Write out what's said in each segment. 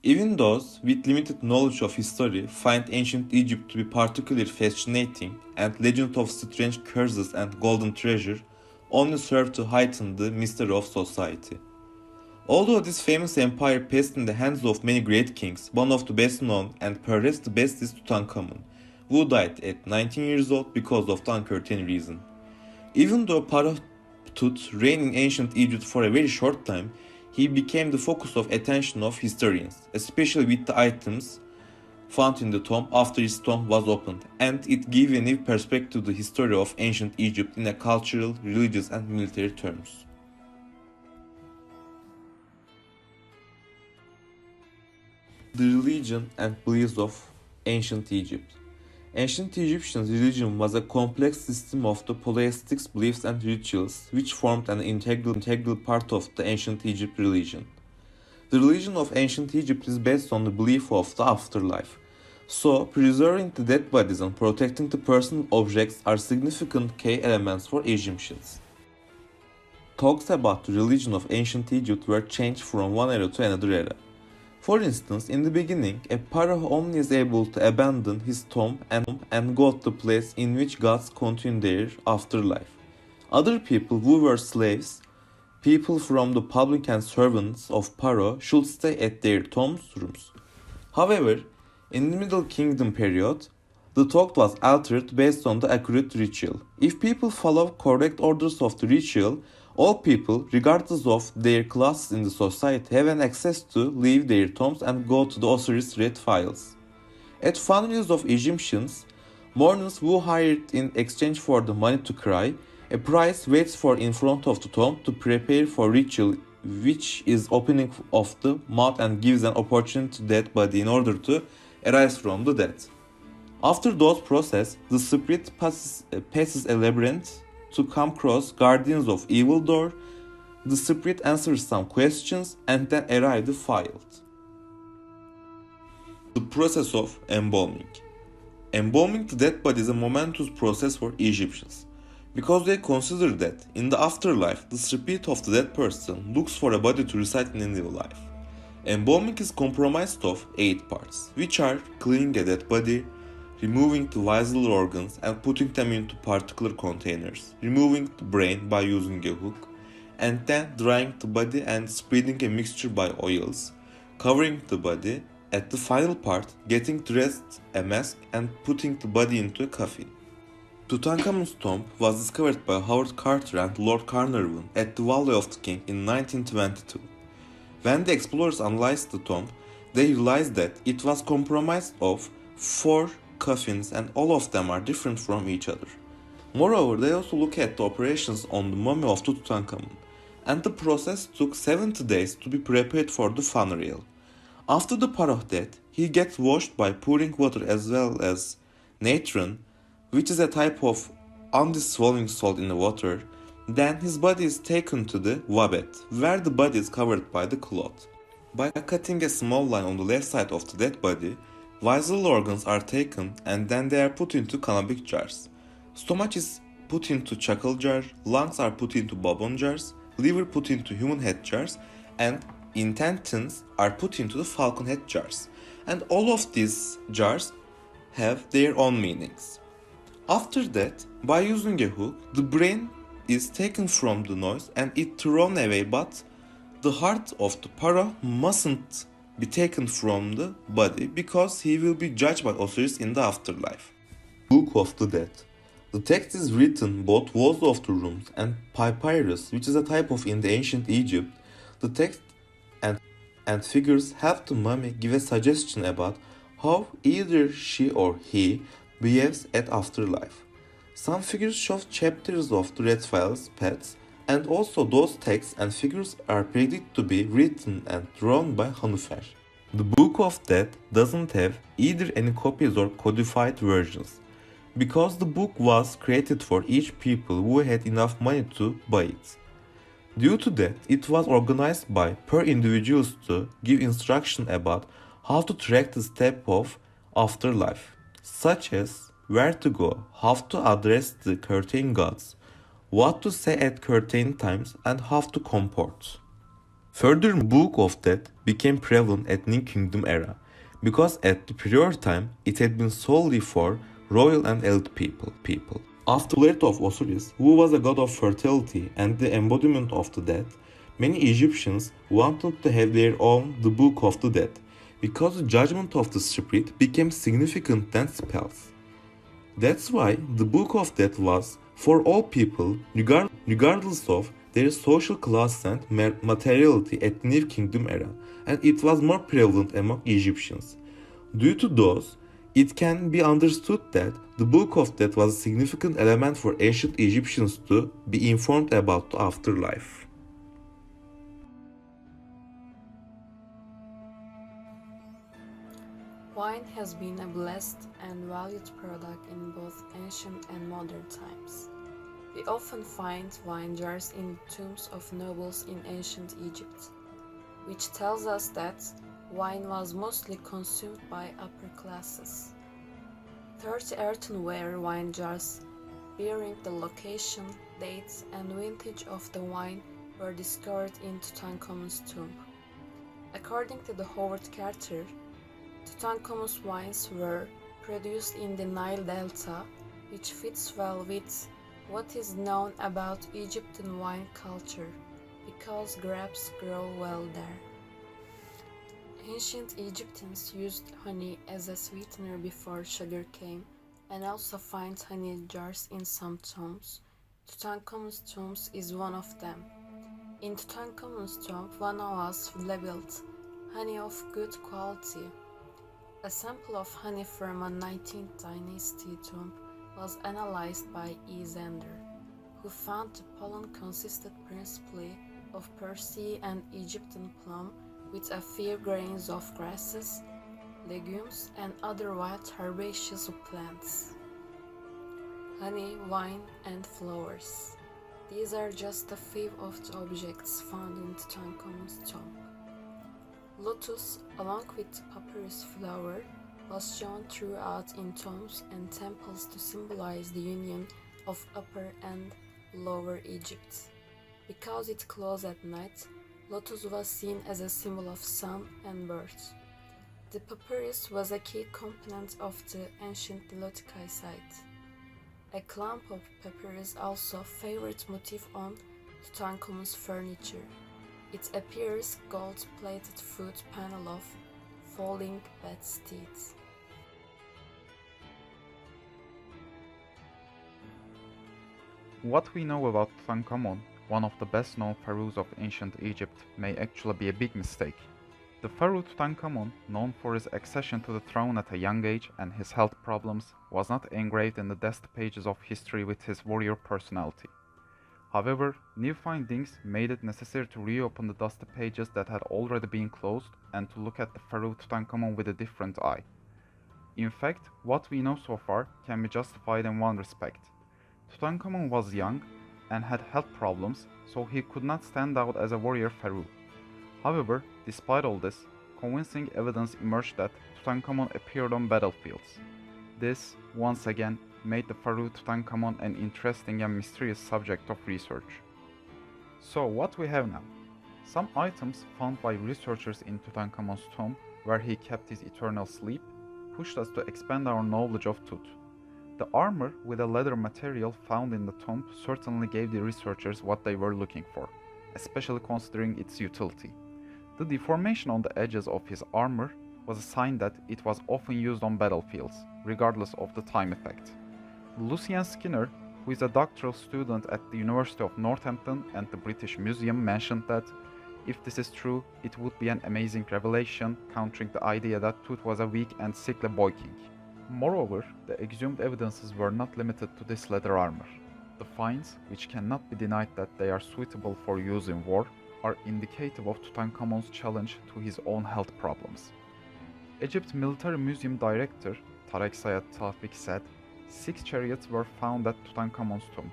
Even those with limited knowledge of history find ancient Egypt to be particularly fascinating, and legends of strange curses and golden treasure only serve to heighten the mystery of society. Although this famous empire passed in the hands of many great kings, one of the best known and perhaps the best is Tutankhamun, who died at 19 years old because of the uncertain reason. Even though Pharaoh Tut reigned in ancient Egypt for a very short time, he became the focus of attention of historians, especially with the items found in the tomb after his tomb was opened, and it gave a new perspective to the history of ancient Egypt in a cultural, religious, and military terms. The religion and beliefs of ancient Egypt. Ancient Egyptian religion was a complex system of the polytheistic beliefs and rituals which formed an integral part of the ancient Egypt religion. The religion of ancient Egypt is based on the belief of the afterlife. So, preserving the dead bodies and protecting the personal objects are significant key elements for Egyptians. Talks about the religion of ancient Egypt were changed from one era to another era. For instance, in the beginning, a pharaoh only is able to abandon his tomb and go to the place in which gods continue their afterlife. Other people who were slaves, people from the public and servants of pharaoh should stay at their tombs rooms. However, in the Middle Kingdom period, the talk was altered based on the accurate ritual. If people follow correct orders of the ritual, all people, regardless of their classes in the society, have an access to leave their tombs and go to the Osiris read files. At funerals of Egyptians, mourners who hired in exchange for the money to cry, a priest waits for in front of the tomb to prepare for ritual, which is opening of the mouth and gives an opportunity to dead body in order to arise from the dead. After those process, the spirit passes a labyrinth to come across guardians of evil door. The spirit answers some questions and then arrive the field. The process of embalming. Embalming the dead body is a momentous process for Egyptians, because they consider that in the afterlife, the spirit of the dead person looks for a body to reside in a new life. Embalming is comprised of 8 parts, which are cleaning a dead body, removing the vital organs and putting them into particular containers, removing the brain by using a hook, and then drying the body and spreading a mixture by oils, covering the body, at the final part, getting dressed a mask and putting the body into a coffin. Tutankhamun's tomb was discovered by Howard Carter and Lord Carnarvon at the Valley of the King in 1922. When the explorers analyzed the tomb, they realized that it was comprised of 4 coffins and all of them are different from each other. Moreover, they also look at the operations on the mummy of Tutankhamun, and the process took 70 days to be prepared for the funeral. After the pharaoh's death, he gets washed by pouring water as well as natron, which is a type of undissolving salt in the water. Then his body is taken to the wabet, where the body is covered by the cloth. By cutting a small line on the left side of the dead body, vital organs are taken and then they are put into canopic jars. Stomach is put into chuckle jar, lungs are put into bourbon jars, liver put into human head jars, and intestines are put into the falcon head jars. And all of these jars have their own meanings. After that, by using a hook, the brain is taken from the nose and it thrown away, but the heart of the pharaoh mustn't be taken from the body because he will be judged by Osiris in the afterlife. Book of the Dead. The text is written both walls of the rooms and papyrus, which is a type of in the ancient Egypt. The text and figures help the mummy give a suggestion about how either she or he behaves at afterlife. Some figures show chapters of the red files, pets, and also those texts and figures are predicted to be written and drawn by Hanufer. The Book of Death doesn't have either any copies or codified versions, because the book was created for each people who had enough money to buy it. Due to that, it was organized by per individuals to give instruction about how to track the step of afterlife, such as where to go, how to address the certain gods, what to say at certain times, and how to comport. Furthermore, Book of Death became prevalent at New Kingdom era, because at the prior time it had been solely for royal and elite people. After the death of Osiris, who was a god of fertility and the embodiment of the dead, many Egyptians wanted to have their own The Book of the Dead, because the judgment of the spirit became significant than spells. That's why the Book of Death was for all people, regardless of their social class and materiality at the New Kingdom era, and it was more prevalent among Egyptians. Due to those, it can be understood that the Book of Death was a significant element for ancient Egyptians to be informed about the afterlife. Wine has been a blessed and valued product in both ancient and modern times. We often find wine jars in tombs of nobles in ancient Egypt, which tells us that wine was mostly consumed by upper classes. 30 earthenware wine jars bearing the location, dates, and vintage of the wine were discovered in Tutankhamun's tomb. According to the Howard Carter, Tutankhamun's wines were produced in the Nile Delta, which fits well with what is known about Egyptian wine culture, because grapes grow well there. Ancient Egyptians used honey as a sweetener before sugar came, and also find honey jars in some tombs. Tutankhamun's tomb is one of them. In Tutankhamun's tomb, one was labeled honey of good quality. A sample of honey from a 19th dynasty tomb was analyzed by E. Zander, who found the pollen consisted principally of Persea and Egyptian plum, with a few grains of grasses, legumes, and other wild herbaceous plants. Honey, wine, and flowers. These are just a few of the objects found in Tutankhamun's tomb. Lotus, along with the papyrus flower, was shown throughout in tombs and temples to symbolize the union of Upper and Lower Egypt. Because it closed at night, lotus was seen as a symbol of sun and birth. The papyrus was a key component of the ancient Nilotic site. A clump of papyrus also a favorite motif on Tutankhamun's furniture. It appears gold-plated foot panel of falling bat's teeth. What we know about Tutankhamun, one of the best-known pharaohs of ancient Egypt, may actually be a big mistake. The pharaoh Tutankhamun, known for his accession to the throne at a young age and his health problems, was not engraved in the dusty pages of history with his warrior personality. However, new findings made it necessary to reopen the dusty pages that had already been closed and to look at the pharaoh Tutankhamun with a different eye. In fact, what we know so far can be justified in one respect. Tutankhamun was young and had health problems, so he could not stand out as a warrior pharaoh. However, despite all this, convincing evidence emerged that Tutankhamun appeared on battlefields. This, once again, made the pharaoh Tutankhamun an interesting and mysterious subject of research. So what we have now? Some items found by researchers in Tutankhamun's tomb, where he kept his eternal sleep, pushed us to expand our knowledge of Tut. The armor with a leather material found in the tomb certainly gave the researchers what they were looking for, especially considering its utility. The deformation on the edges of his armor was a sign that it was often used on battlefields, regardless of the time effect. Lucian Skinner, who is a doctoral student at the University of Northampton and the British Museum, mentioned that if this is true, it would be an amazing revelation, countering the idea that Tut was a weak and sickly boy king. Moreover, the exhumed evidences were not limited to this leather armor. The finds, which cannot be denied that they are suitable for use in war, are indicative of Tutankhamun's challenge to his own health problems. Egypt Military Museum Director Tarek Sayed Tawfik said, 6 chariots were found at Tutankhamun's tomb,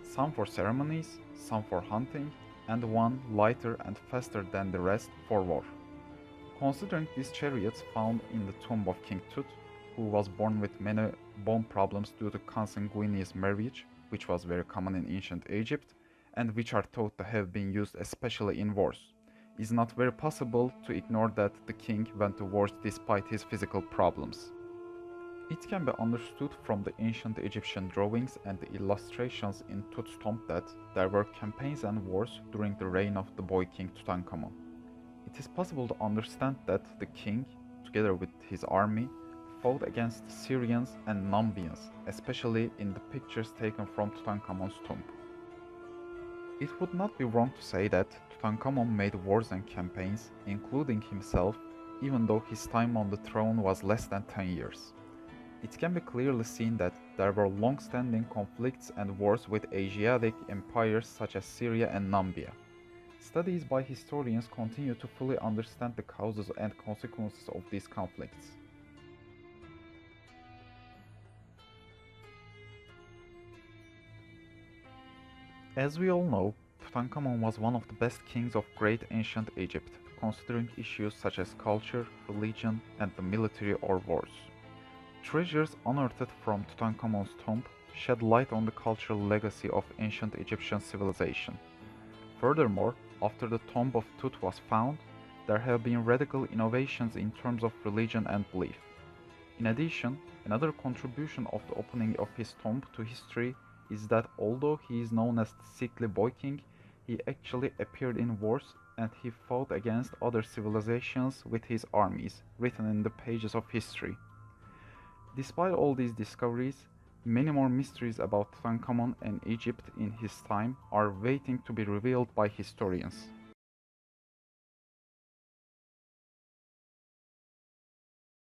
some for ceremonies, some for hunting, and one lighter and faster than the rest for war. Considering these chariots found in the tomb of King Tut, who was born with many bone problems due to consanguineous marriage, which was very common in ancient Egypt, and which are thought to have been used especially in wars, is not very possible to ignore that the king went to wars despite his physical problems. It can be understood from the ancient Egyptian drawings and the illustrations in Tut's tomb that there were campaigns and wars during the reign of the boy king Tutankhamun. It is possible to understand that the king, together with his army, fought against the Syrians and Nubians, especially in the pictures taken from Tutankhamun's tomb. It would not be wrong to say that Tutankhamun made wars and campaigns, including himself, even though his time on the throne was less than 10 years. It can be clearly seen that there were long-standing conflicts and wars with Asiatic empires such as Syria and Nubia. Studies by historians continue to fully understand the causes and consequences of these conflicts. As we all know, Tutankhamun was one of the best kings of great ancient Egypt, considering issues such as culture, religion, and the military or wars. Treasures unearthed from Tutankhamun's tomb shed light on the cultural legacy of ancient Egyptian civilization. Furthermore, after the tomb of Tut was found, there have been radical innovations in terms of religion and belief. In addition, another contribution of the opening of his tomb to history is that although he is known as the sickly boy king, he actually appeared in wars and he fought against other civilizations with his armies, written in the pages of history. Despite all these discoveries, many more mysteries about Tutankhamun and Egypt in his time are waiting to be revealed by historians.